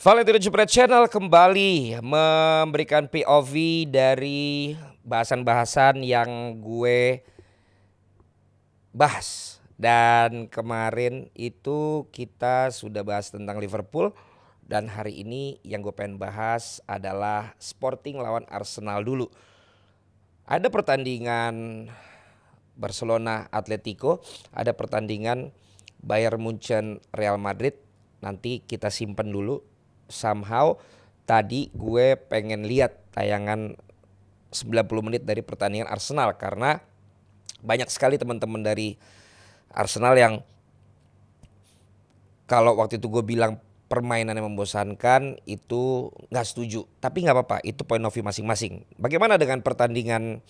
Valentino Jepret Channel kembali memberikan POV dari bahasan-bahasan yang gue bahas. Dan kemarin itu kita sudah bahas tentang Liverpool. Dan hari ini yang gue pengen bahas adalah Sporting lawan Arsenal dulu. Ada pertandingan Barcelona Atletico, ada pertandingan Bayern Munchen Real Madrid. Nanti kita simpen dulu. Somehow tadi gue pengen lihat tayangan 90 menit dari pertandingan Arsenal karena banyak sekali teman-teman dari Arsenal yang kalau waktu itu gue bilang permainan yang membosankan itu nggak setuju. Tapi nggak apa-apa, itu point of view masing-masing. Bagaimana dengan pertandingan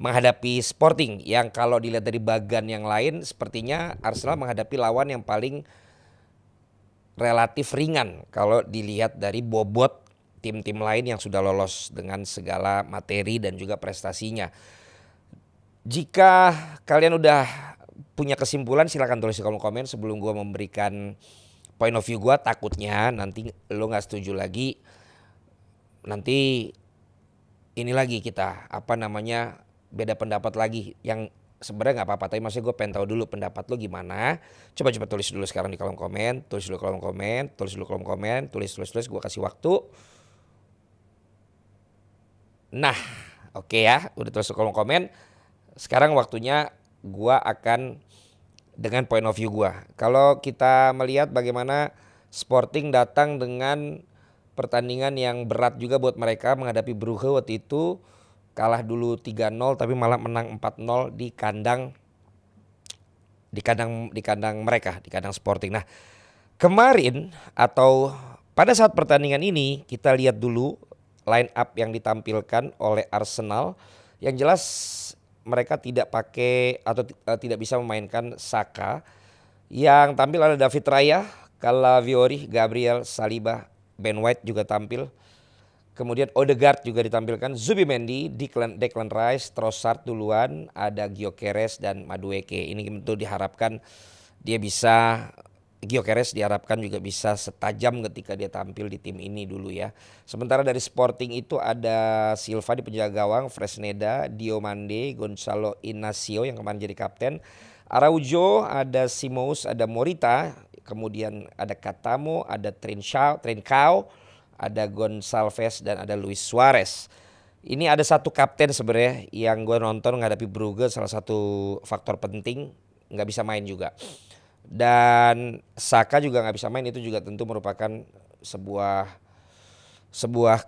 menghadapi Sporting yang kalau dilihat dari bagan yang lain sepertinya Arsenal menghadapi lawan yang paling relatif ringan kalau dilihat dari bobot tim-tim lain yang sudah lolos dengan segala materi dan juga prestasinya. Jika kalian udah punya kesimpulan silakan tulis di kolom komen sebelum gue memberikan point of view gue. Takutnya nanti lo gak setuju lagi, nanti ini lagi kita beda pendapat lagi yang sebenarnya nggak apa-apa, tapi maksudnya gue pengen tahu dulu pendapat lo gimana. Coba tulis dulu sekarang di kolom komen, tulis dulu kolom komen, tulis gue kasih waktu. Nah, oke ya, udah tulis di kolom komen. Sekarang waktunya gue akan dengan point of view gue. Kalau kita melihat bagaimana Sporting datang dengan pertandingan yang berat juga buat mereka menghadapi Brugge waktu itu. Kalah dulu 3-0 tapi malah menang 4-0 di kandang mereka, di kandang Sporting. Nah, kemarin atau pada saat pertandingan ini kita lihat dulu line up yang ditampilkan oleh Arsenal. Yang jelas mereka tidak pakai atau tidak bisa memainkan Saka. Yang tampil ada David Raya, Calafiori, Gabriel, Saliba, Ben White juga tampil. Kemudian Odegaard juga ditampilkan, Zubimendi, Declan Rice, Trossard duluan, ada Gyökeres dan Madueke. Ini tentu diharapkan Gyökeres diharapkan juga bisa setajam ketika dia tampil di tim ini dulu ya. Sementara dari Sporting itu ada Silva di penjaga gawang, Fresneda, Diomande, Gonzalo Inacio yang kemarin jadi kapten, Araujo, ada Simous, ada Morita, kemudian ada Katamo, ada Trincao, ada Gonçalves dan ada Luis Suarez. Ini ada satu kapten sebenarnya yang gue nonton menghadapi Brugge, salah satu faktor penting nggak bisa main juga. Dan Saka juga nggak bisa main, itu juga tentu merupakan sebuah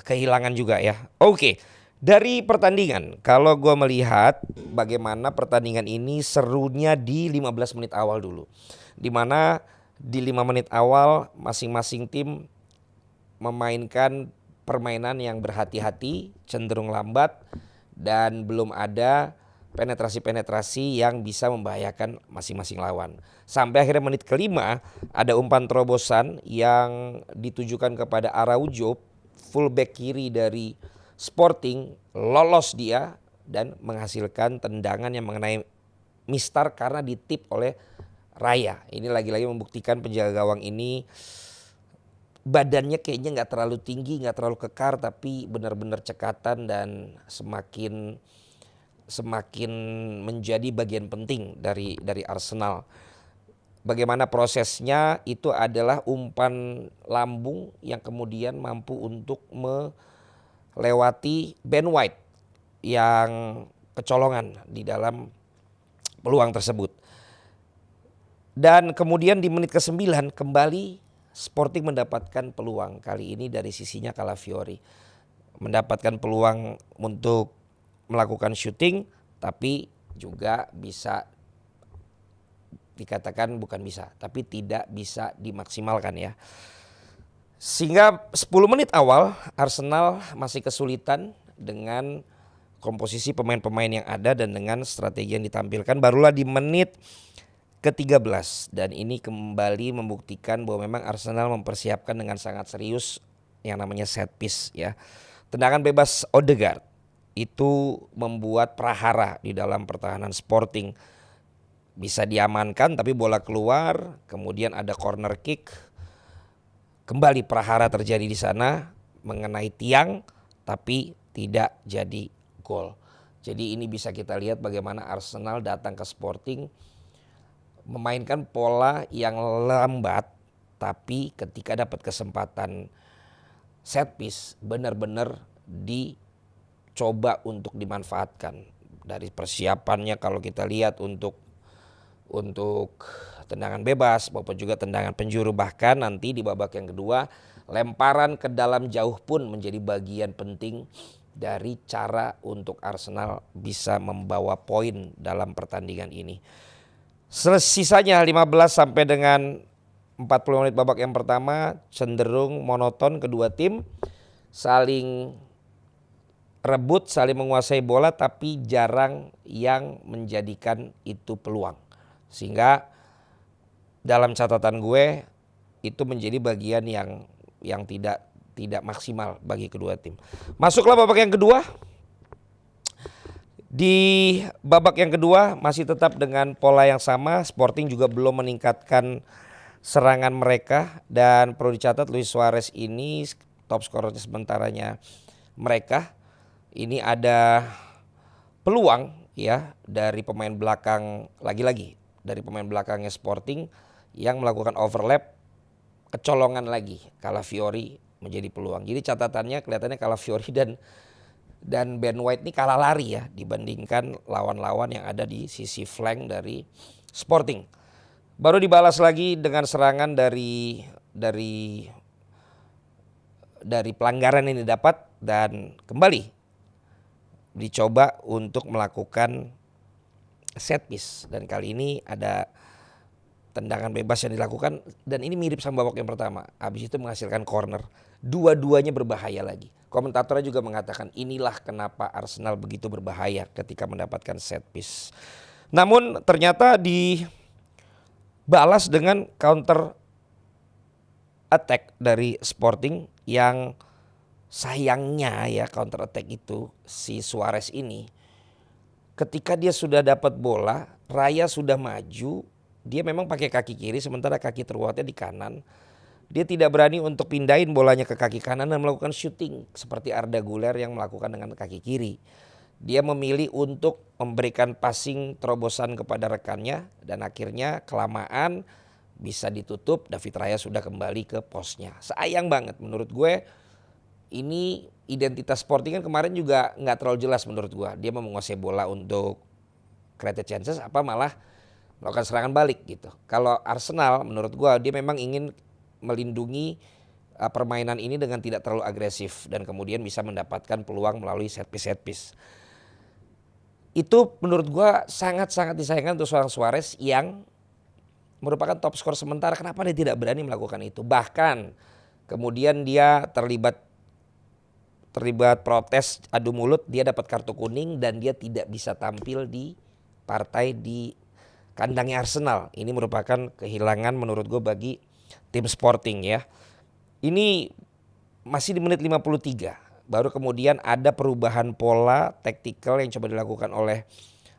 kehilangan juga ya. Oke, dari pertandingan kalau gue melihat bagaimana pertandingan ini serunya di 15 menit awal dulu. Dimana di 5 menit awal masing-masing tim memainkan permainan yang berhati-hati, cenderung lambat dan belum ada penetrasi-penetrasi yang bisa membahayakan masing-masing lawan. Sampai akhirnya menit kelima ada umpan terobosan yang ditujukan kepada Araujo, fullback kiri dari Sporting, lolos dia dan menghasilkan tendangan yang mengenai mistar karena ditip oleh Raya. Ini lagi-lagi membuktikan penjaga gawang ini badannya kayaknya nggak terlalu tinggi, nggak terlalu kekar, tapi benar-benar cekatan dan semakin menjadi bagian penting dari Arsenal. Bagaimana prosesnya itu adalah umpan lambung yang kemudian mampu untuk melewati Ben White yang kecolongan di dalam peluang tersebut. Dan kemudian di menit ke-9 kembali Sporting mendapatkan peluang, kali ini dari sisinya Calafiori. Mendapatkan peluang untuk melakukan syuting tapi juga bisa dikatakan bukan bisa, tapi tidak bisa dimaksimalkan ya. Sehingga 10 menit awal Arsenal masih kesulitan dengan komposisi pemain-pemain yang ada dan dengan strategi yang ditampilkan. Barulah di menit ke-13 dan ini kembali membuktikan bahwa memang Arsenal mempersiapkan dengan sangat serius yang namanya set piece ya. Tendangan bebas Odegaard itu membuat prahara di dalam pertahanan Sporting. Bisa diamankan tapi bola keluar, kemudian ada corner kick kembali prahara terjadi di sana mengenai tiang tapi tidak jadi gol. Jadi ini bisa kita lihat bagaimana Arsenal datang ke Sporting memainkan pola yang lambat, tapi ketika dapat kesempatan set piece benar-benar dicoba untuk dimanfaatkan. Dari persiapannya kalau kita lihat untuk tendangan bebas maupun juga tendangan penjuru, bahkan nanti di babak yang kedua lemparan ke dalam jauh pun menjadi bagian penting dari cara untuk Arsenal bisa membawa poin dalam pertandingan ini. Sisanya 15 sampai dengan 40 menit babak yang pertama cenderung monoton, kedua tim saling rebut, saling menguasai bola tapi jarang yang menjadikan itu peluang. Sehingga dalam catatan gue itu menjadi bagian yang tidak maksimal bagi kedua tim. Masuklah babak yang kedua. Di babak yang kedua masih tetap dengan pola yang sama, Sporting juga belum meningkatkan serangan mereka dan perlu dicatat Luis Suarez ini top skorernya sementaranya mereka. Ini ada peluang ya dari pemain belakang, lagi-lagi dari pemain belakangnya Sporting yang melakukan overlap, kecolongan lagi Calafiori menjadi peluang. Jadi catatannya kelihatannya Calafiori dan Ben White ini kalah lari ya dibandingkan lawan-lawan yang ada di sisi flank dari Sporting. Baru dibalas lagi dengan serangan dari pelanggaran yang didapat dan kembali dicoba untuk melakukan set piece dan kali ini ada tendangan bebas yang dilakukan dan ini mirip sama babak yang pertama. Habis itu menghasilkan corner. Dua-duanya berbahaya lagi. Komentatornya juga mengatakan inilah kenapa Arsenal begitu berbahaya ketika mendapatkan set piece. Namun ternyata dibalas dengan counter attack dari Sporting yang sayangnya ya counter attack itu si Suarez ini ketika dia sudah dapat bola, Raya sudah maju, dia memang pakai kaki kiri sementara kaki terkuatnya di kanan. Dia tidak berani untuk pindahin bolanya ke kaki kanan dan melakukan shooting seperti Arda Güler yang melakukan dengan kaki kiri. Dia memilih untuk memberikan passing terobosan kepada rekannya dan akhirnya kelamaan bisa ditutup. David Raya sudah kembali ke posnya. Sayang banget menurut gue. Ini identitas Sporting kan kemarin juga nggak terlalu jelas menurut gue. Dia mau menguasai bola untuk create chances apa malah melakukan serangan balik gitu. Kalau Arsenal menurut gue dia memang ingin melindungi permainan ini dengan tidak terlalu agresif dan kemudian bisa mendapatkan peluang melalui set piece. Itu menurut gue sangat-sangat disayangkan untuk seorang Suarez yang merupakan top skor sementara. Kenapa dia tidak berani melakukan itu? Bahkan kemudian dia terlibat protes adu mulut, dia dapat kartu kuning dan dia tidak bisa tampil di partai di kandangnya Arsenal. Ini merupakan kehilangan menurut gue bagi tim Sporting ya. Ini masih di menit 53. Baru kemudian ada perubahan pola taktikal yang coba dilakukan oleh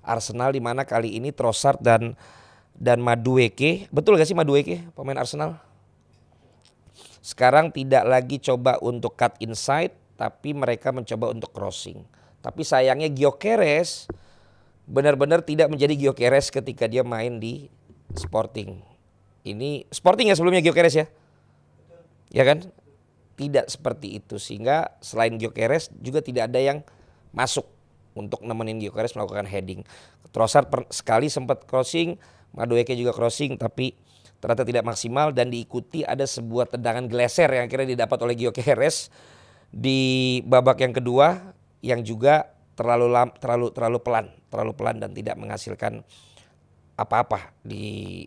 Arsenal di mana kali ini Trossard dan Madueke. Betul gak sih Madueke pemain Arsenal? Sekarang tidak lagi coba untuk cut inside tapi mereka mencoba untuk crossing. Tapi sayangnya Gyökeres benar-benar tidak menjadi Gyökeres ketika dia main di Sporting. Ini Sporting ya sebelumnya Gyökeres ya? Ya kan? Tidak seperti itu sehingga selain Gyökeres juga tidak ada yang masuk untuk nemenin Gyökeres melakukan heading. Trossard sekali sempat crossing, Madueke juga crossing tapi ternyata tidak maksimal dan diikuti ada sebuah tendangan geser yang akhirnya didapat oleh Gyökeres di babak yang kedua yang juga terlalu pelan dan tidak menghasilkan apa-apa di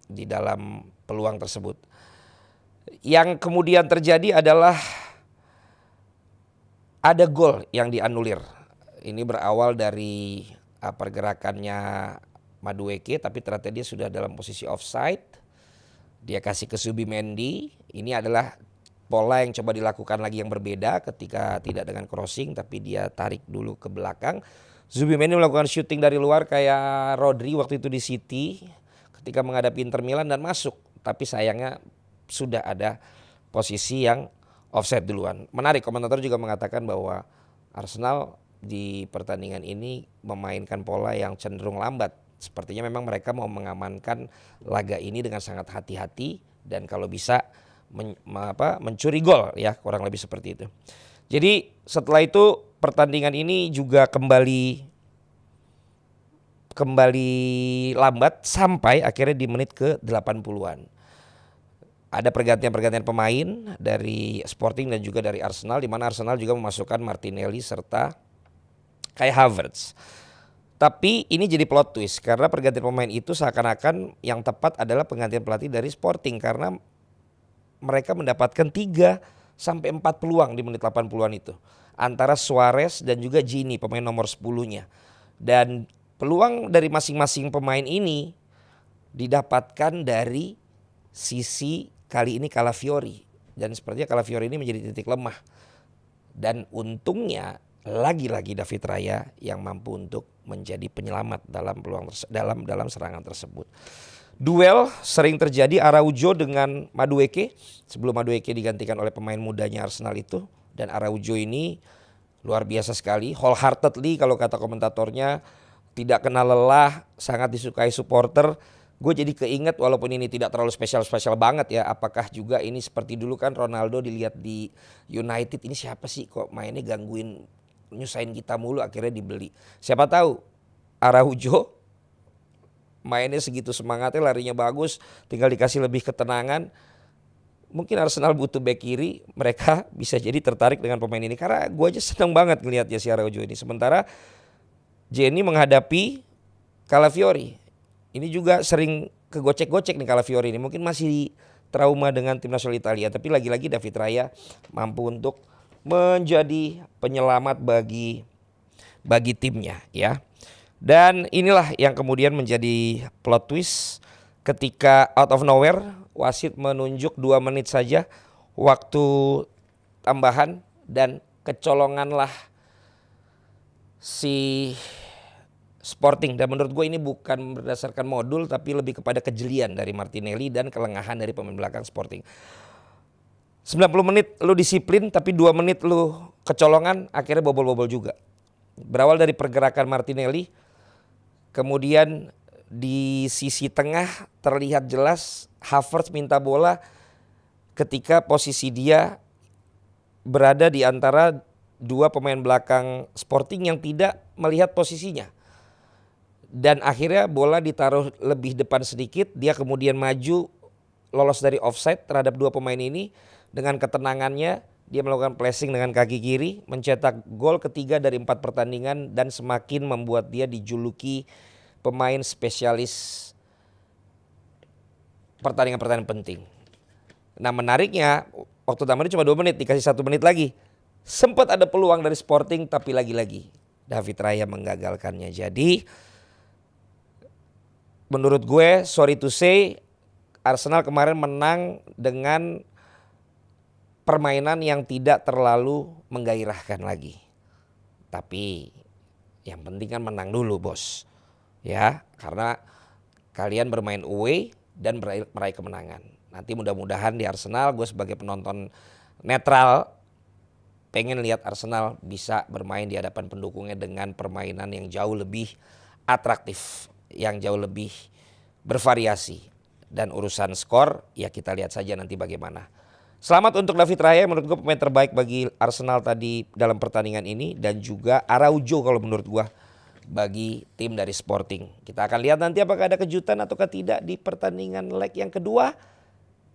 dalam peluang tersebut. Yang kemudian terjadi adalah ada gol yang dianulir. Ini berawal dari pergerakannya Madueke tapi ternyata dia sudah dalam posisi offside. Dia kasih ke Zubimendi. Ini adalah pola yang coba dilakukan lagi yang berbeda ketika tidak dengan crossing tapi dia tarik dulu ke belakang. Zubimendi melakukan shooting dari luar kayak Rodri waktu itu di City ketika menghadapi Inter Milan dan masuk. Tapi sayangnya sudah ada posisi yang offside duluan. Menarik, komentator juga mengatakan bahwa Arsenal di pertandingan ini memainkan pola yang cenderung lambat. Sepertinya memang mereka mau mengamankan laga ini dengan sangat hati-hati dan kalau bisa mencuri gol ya, kurang lebih seperti itu. Jadi setelah itu pertandingan ini juga kembali lambat sampai akhirnya di menit ke 80-an. Ada pergantian pemain dari Sporting dan juga dari Arsenal, di mana Arsenal juga memasukkan Martinelli serta Kai Havertz. Tapi ini jadi plot twist karena pergantian pemain itu seakan-akan yang tepat adalah penggantian pelatih dari Sporting karena mereka mendapatkan 3 sampai 4 peluang di menit 80-an itu. Antara Suarez dan juga Gini, pemain nomor 10-nya. Dan peluang dari masing-masing pemain ini didapatkan dari sisi kali ini Calafiori, dan sepertinya Calafiori ini menjadi titik lemah. Dan untungnya lagi-lagi David Raya yang mampu untuk menjadi penyelamat dalam peluang dalam serangan tersebut. Duel sering terjadi Araujo dengan Madueke sebelum Madueke digantikan oleh pemain mudanya Arsenal itu, dan Araujo ini luar biasa sekali, wholeheartedly kalau kata komentatornya, tidak kenal lelah, sangat disukai supporter. Gue jadi keinget walaupun ini tidak terlalu spesial banget ya. Apakah juga ini seperti dulu kan Ronaldo dilihat di United, ini siapa sih kok mainnya gangguin nyusahin kita mulu, akhirnya dibeli. Siapa tahu Araujo mainnya segitu semangatnya, larinya bagus, tinggal dikasih lebih ketenangan. Mungkin Arsenal butuh bek kiri, mereka bisa jadi tertarik dengan pemain ini. Karena gue aja seneng banget ngelihat ya si Araujo ini. Sementara Jenny menghadapi Calafiori. Ini juga sering kegocek-gocek nih Calafiori ini. Mungkin masih trauma dengan tim nasional Italia. Tapi lagi-lagi David Raya mampu untuk menjadi penyelamat bagi timnya ya. Dan inilah yang kemudian menjadi plot twist ketika out of nowhere wasit menunjuk 2 menit saja waktu tambahan dan kecolonganlah si Sporting. Dan menurut gue ini bukan berdasarkan modul tapi lebih kepada kejelian dari Martinelli dan kelengahan dari pemain belakang Sporting. 90 menit lu disiplin tapi 2 menit lu kecolongan, akhirnya bobol-bobol juga. Berawal dari pergerakan Martinelli, kemudian di sisi tengah terlihat jelas Havertz minta bola ketika posisi dia berada di antara 2 pemain belakang Sporting yang tidak melihat posisinya. Dan akhirnya bola ditaruh lebih depan sedikit, dia kemudian maju lolos dari offside terhadap 2 pemain ini. Dengan ketenangannya dia melakukan pressing dengan kaki kiri, mencetak gol ketiga dari 4 pertandingan dan semakin membuat dia dijuluki pemain spesialis pertandingan-pertandingan penting. Nah menariknya waktu tambahan cuma 2 menit, dikasih 1 menit lagi. Sempat ada peluang dari Sporting tapi lagi-lagi David Raya menggagalkannya. Jadi menurut gue, sorry to say, Arsenal kemarin menang dengan permainan yang tidak terlalu menggairahkan lagi. Tapi yang penting kan menang dulu bos. Ya, karena kalian bermain away dan meraih kemenangan. Nanti mudah-mudahan di Arsenal, gue sebagai penonton netral pengen lihat Arsenal bisa bermain di hadapan pendukungnya dengan permainan yang jauh lebih atraktif, yang jauh lebih bervariasi. Dan urusan skor ya kita lihat saja nanti bagaimana. Selamat untuk David Raya, menurut gue pemain terbaik bagi Arsenal tadi dalam pertandingan ini. Dan juga Araujo kalau menurut gue bagi tim dari Sporting. Kita akan lihat nanti apakah ada kejutan ataukah tidak di pertandingan leg yang kedua.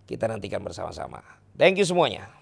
Kita nantikan bersama-sama. Thank you semuanya.